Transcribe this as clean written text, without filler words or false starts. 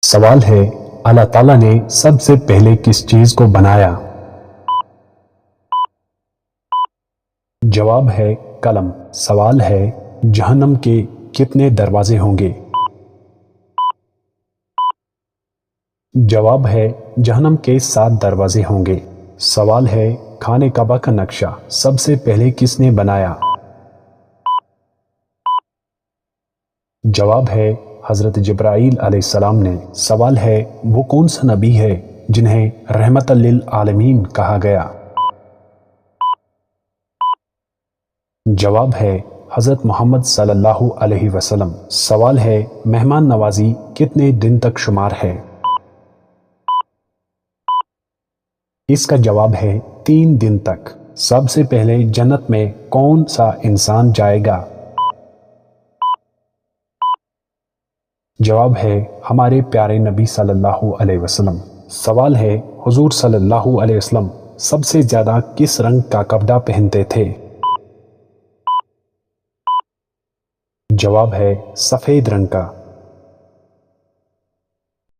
سوال ہے اللہ تعالیٰ نے سب سے پہلے کس چیز کو بنایا؟ جواب ہے قلم۔ سوال ہے جہنم کے کتنے دروازے ہوں گے؟ جواب ہے جہنم کے 7 دروازے ہوں گے۔ سوال ہے خانہ کعبہ کا نقشہ سب سے پہلے کس نے بنایا؟ جواب ہے حضرت جبرائیل علیہ السلام نے۔ سوال ہے وہ کون سا نبی ہے جنہیں رحمت للعالمین کہا گیا؟ جواب ہے حضرت محمد صلی اللہ علیہ وسلم۔ سوال ہے مہمان نوازی کتنے دن تک شمار ہے؟ اس کا جواب ہے 3 دن تک۔ سب سے پہلے جنت میں کون سا انسان جائے گا؟ جواب ہے ہمارے پیارے نبی صلی اللہ علیہ وسلم۔ سوال ہے حضور صلی اللہ علیہ وسلم سب سے زیادہ کس رنگ کا کپڑا پہنتے تھے؟ جواب ہے سفید رنگ کا۔